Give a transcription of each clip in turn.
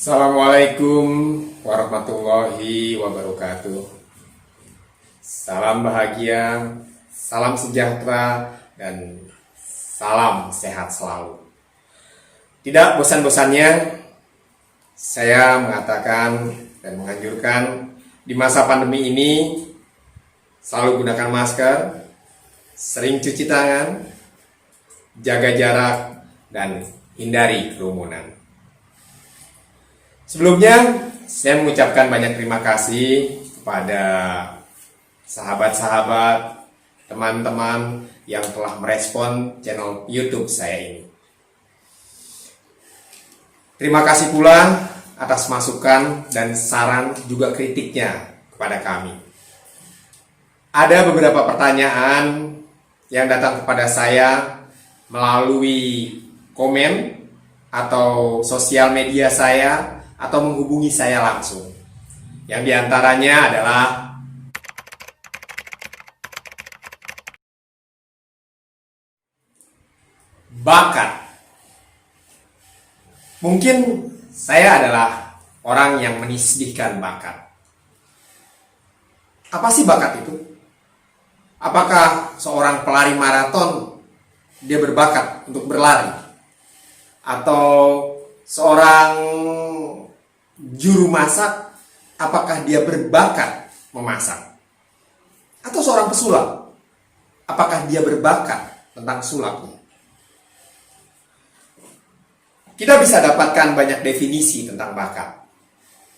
Assalamualaikum warahmatullahi wabarakatuh. Salam bahagia, salam sejahtera, dan salam sehat selalu. Tidak bosan-bosannya saya mengatakan dan menganjurkan di masa pandemi ini selalu gunakan masker, sering cuci tangan, jaga jarak, dan hindari kerumunan. Sebelumnya, saya mengucapkan banyak terima kasih kepada sahabat-sahabat, teman-teman yang telah merespon channel YouTube saya ini. Terima kasih pula atas masukan dan saran juga kritiknya kepada kami. Ada beberapa pertanyaan yang datang kepada saya melalui komen atau sosial media saya atau menghubungi saya langsung. Yang diantaranya adalah bakat. Mungkin saya adalah orang yang menisbihkan bakat. Apa sih bakat itu? Apakah seorang pelari maraton dia berbakat untuk berlari? Atau seorang juru masak, apakah dia berbakat memasak? Atau seorang pesulap, apakah dia berbakat tentang sulapnya? Kita bisa dapatkan banyak definisi tentang bakat.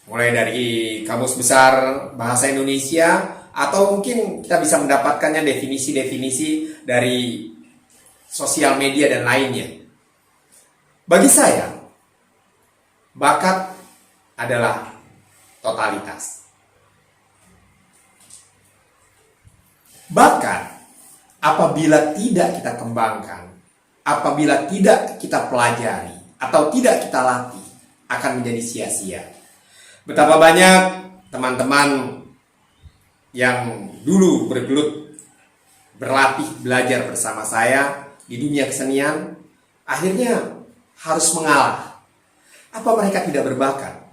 Mulai dari Kamus Besar Bahasa Indonesia, atau mungkin kita bisa mendapatkannya definisi-definisi dari sosial media dan lainnya. Bagi saya, bakat adalah totalitas. Bakat apabila tidak kita kembangkan, apabila tidak kita pelajari, atau tidak kita latih, akan menjadi sia-sia. Betapa banyak teman-teman yang dulu bergelut, berlatih, belajar bersama saya di dunia kesenian, akhirnya harus mengalah. Apa mereka tidak berbakat?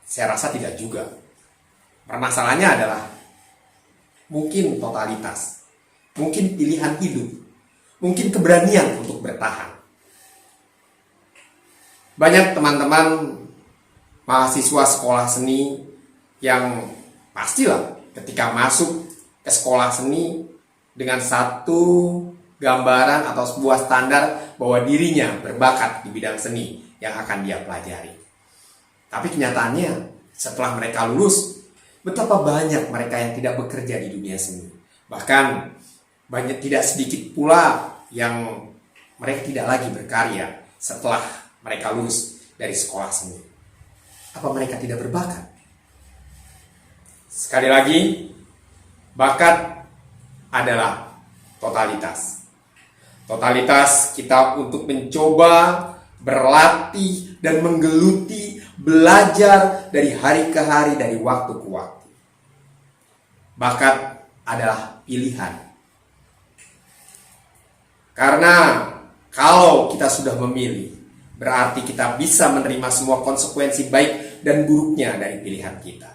Saya rasa tidak juga. Permasalahannya adalah mungkin totalitas, mungkin pilihan hidup, mungkin keberanian untuk bertahan. Banyak teman-teman mahasiswa sekolah seni yang pastilah ketika masuk ke sekolah seni dengan satu gambaran atau sebuah standar bahwa dirinya berbakat di bidang seni yang akan dia pelajari. Tapi kenyataannya setelah mereka lulus, betapa banyak mereka yang tidak bekerja di dunia seni. Bahkan banyak tidak sedikit pula yang mereka tidak lagi berkarya setelah mereka lulus dari sekolah seni. Apa mereka tidak berbakat? Sekali lagi, bakat adalah totalitas. Totalitas kita untuk mencoba, berlatih, dan menggeluti, belajar dari hari ke hari, dari waktu ke waktu. Bakat adalah pilihan. Karena kalau kita sudah memilih, berarti kita bisa menerima semua konsekuensi baik dan buruknya dari pilihan kita.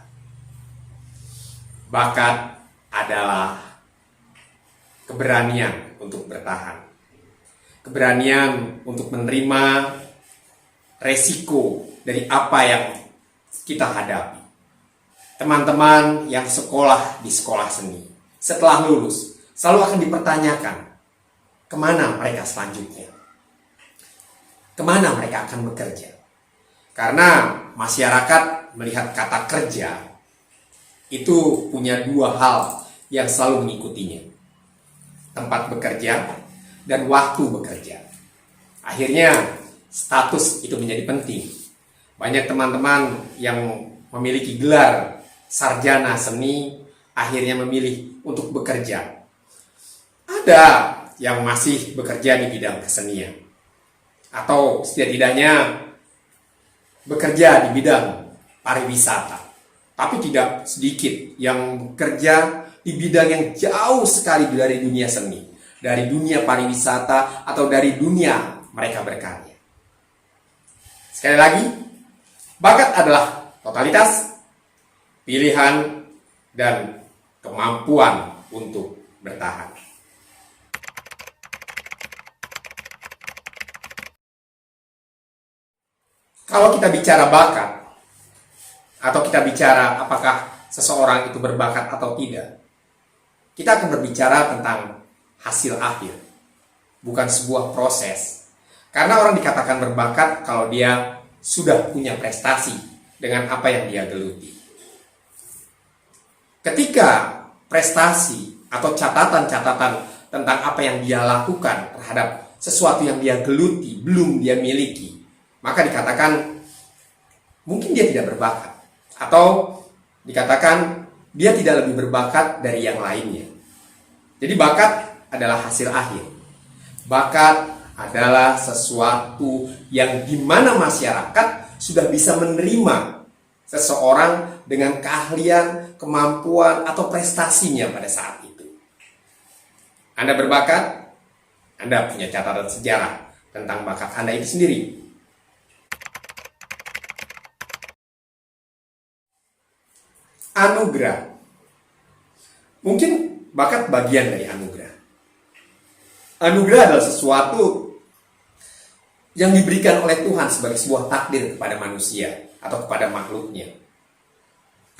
Bakat adalah keberanian untuk bertahan. Keberanian untuk menerima resiko dari apa yang kita hadapi. Teman-teman yang sekolah di sekolah seni, setelah lulus, selalu akan dipertanyakan, kemana mereka selanjutnya? Kemana mereka akan bekerja? Karena masyarakat melihat kata kerja, itu punya dua hal yang selalu mengikutinya. Tempat bekerja dan waktu bekerja. Akhirnya status itu menjadi penting. Banyak teman-teman yang memiliki gelar sarjana seni akhirnya memilih untuk bekerja. Ada yang masih bekerja di bidang kesenian, atau setidaknya bekerja di bidang pariwisata. Tapi tidak sedikit yang bekerja di bidang yang jauh sekali dari dunia seni, dari dunia pariwisata, atau dari dunia mereka berkarya. Sekali lagi, Bakat adalah totalitas, pilihan, dan kemampuan untuk bertahan. Kalau kita bicara bakat, atau kita bicara apakah seseorang itu berbakat atau tidak, kita akan berbicara tentang hasil akhir, bukan sebuah proses. Karena orang dikatakan berbakat kalau dia sudah punya prestasi dengan apa yang dia geluti. Ketika prestasi atau catatan-catatan tentang apa yang dia lakukan terhadap sesuatu yang dia geluti belum dia miliki, maka dikatakan mungkin dia tidak berbakat, atau dikatakan dia tidak lebih berbakat dari yang lainnya. Jadi bakat adalah hasil akhir. Bakat adalah sesuatu yang dimana masyarakat sudah bisa menerima seseorang dengan keahlian, kemampuan, atau prestasinya pada saat itu. Anda berbakat, Anda punya catatan sejarah tentang bakat Anda itu sendiri. Anugerah. Mungkin bakat bagian dari anugerah. Anugerah adalah sesuatu yang diberikan oleh Tuhan sebagai sebuah takdir kepada manusia atau kepada makhluknya.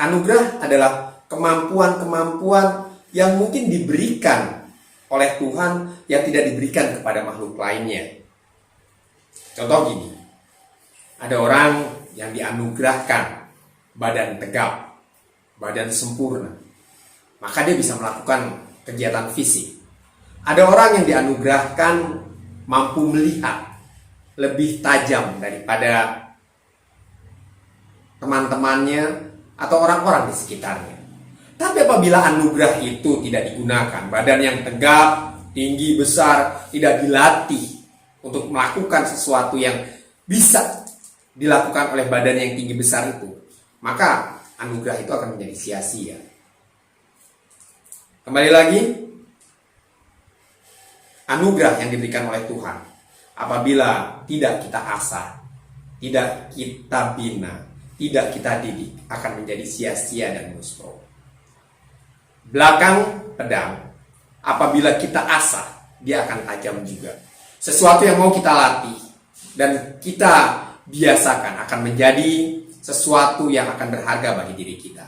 Anugerah adalah kemampuan-kemampuan yang mungkin diberikan oleh Tuhan yang tidak diberikan kepada makhluk lainnya. Contoh gini, ada orang yang dianugerahkan badan tegap, badan sempurna, maka dia bisa melakukan kegiatan fisik. Ada orang yang dianugerahkan mampu melihat lebih tajam daripada teman-temannya atau orang-orang di sekitarnya. Tapi apabila anugerah itu tidak digunakan, badan yang tegap, tinggi, besar, tidak dilatih untuk melakukan sesuatu yang bisa dilakukan oleh badan yang tinggi besar itu, maka anugerah itu akan menjadi sia-sia. Kembali lagi, anugerah yang diberikan oleh Tuhan, apabila tidak kita asah, tidak kita bina, tidak kita didik, akan menjadi sia-sia dan muspro. Belakang pedang, apabila kita asah, dia akan tajam juga. Sesuatu yang mau kita latih dan kita biasakan akan menjadi sesuatu yang akan berharga bagi diri kita.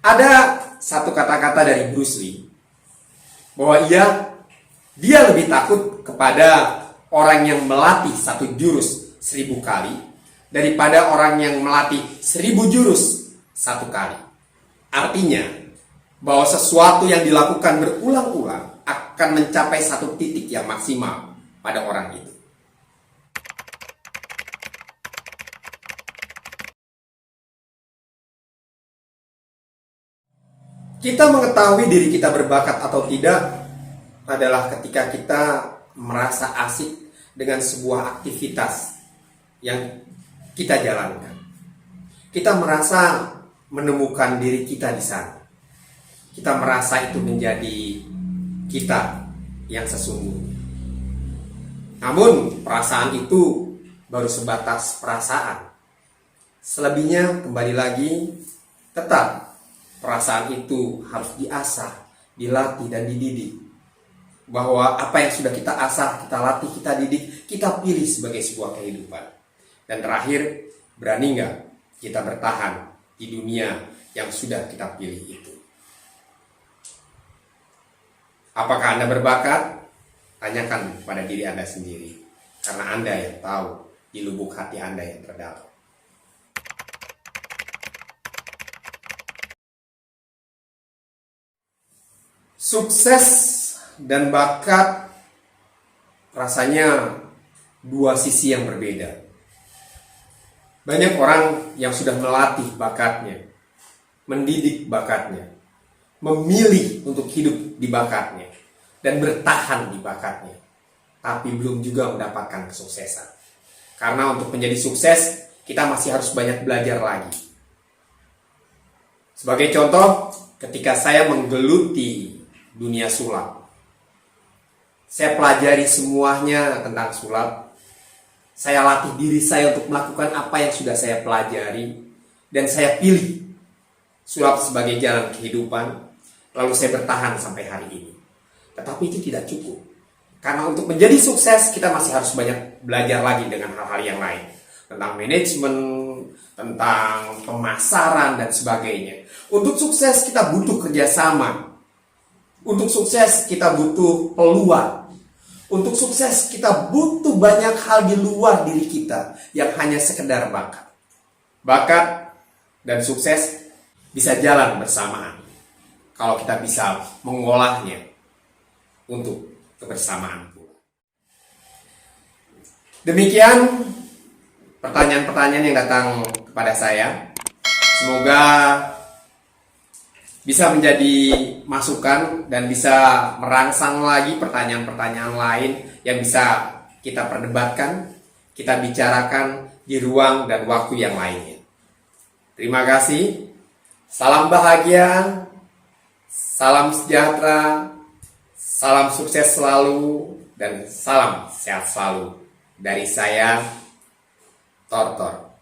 Ada satu kata-kata dari Bruce Lee bahwa dia lebih takut kepada orang yang melatih satu jurus 1000 kali daripada orang yang melatih 1000 jurus 1 kali. Artinya bahwa sesuatu yang dilakukan berulang-ulang akan mencapai satu titik yang maksimal pada orang itu. Kita mengetahui diri kita berbakat atau tidak adalah ketika kita merasa asik dengan sebuah aktivitas yang kita jalankan. Kita merasa menemukan diri kita di sana. Kita merasa itu menjadi kita yang sesungguhnya. Namun perasaan itu baru sebatas perasaan. Selebihnya kembali lagi, tetap perasaan itu harus diasah, dilatih, dan dididik. Bahwa apa yang sudah kita asah, kita latih, kita didik, kita pilih sebagai sebuah kehidupan. Dan terakhir, berani nggak kita bertahan di dunia yang sudah kita pilih itu? Apakah Anda berbakat? Tanyakan pada diri Anda sendiri. Karena Anda yang tahu di lubuk hati Anda yang terdalam. Sukses dan bakat rasanya dua sisi yang berbeda. Banyak orang yang sudah melatih bakatnya, mendidik bakatnya, memilih untuk hidup di bakatnya, dan bertahan di bakatnya, tapi belum juga mendapatkan kesuksesan. Karena untuk menjadi sukses, kita masih harus banyak belajar lagi. Sebagai contoh, ketika saya menggeluti dunia sulap, saya pelajari semuanya tentang sulap, Saya latih diri saya untuk melakukan apa yang sudah saya pelajari, dan saya pilih sulap sebagai jalan kehidupan, lalu saya bertahan sampai hari ini. Tetapi itu tidak cukup. Karena untuk menjadi sukses, kita masih harus banyak belajar lagi dengan hal-hal yang lain. Tentang manajemen, tentang pemasaran, dan sebagainya. Untuk sukses, kita butuh kerjasama. Untuk sukses, kita butuh peluang. Untuk sukses, kita butuh banyak hal di luar diri kita yang hanya sekedar bakat. Bakat dan sukses bisa jalan bersamaan kalau kita bisa mengolahnya untuk kebersamaan pula. Demikian pertanyaan-pertanyaan yang datang kepada saya. Semoga bisa menjadi masukan dan bisa merangsang lagi pertanyaan-pertanyaan lain yang bisa kita perdebatkan, kita bicarakan di ruang dan waktu yang lainnya. Terima kasih. Salam bahagia, salam sejahtera, salam sukses selalu, dan salam sehat selalu dari saya, Tortor.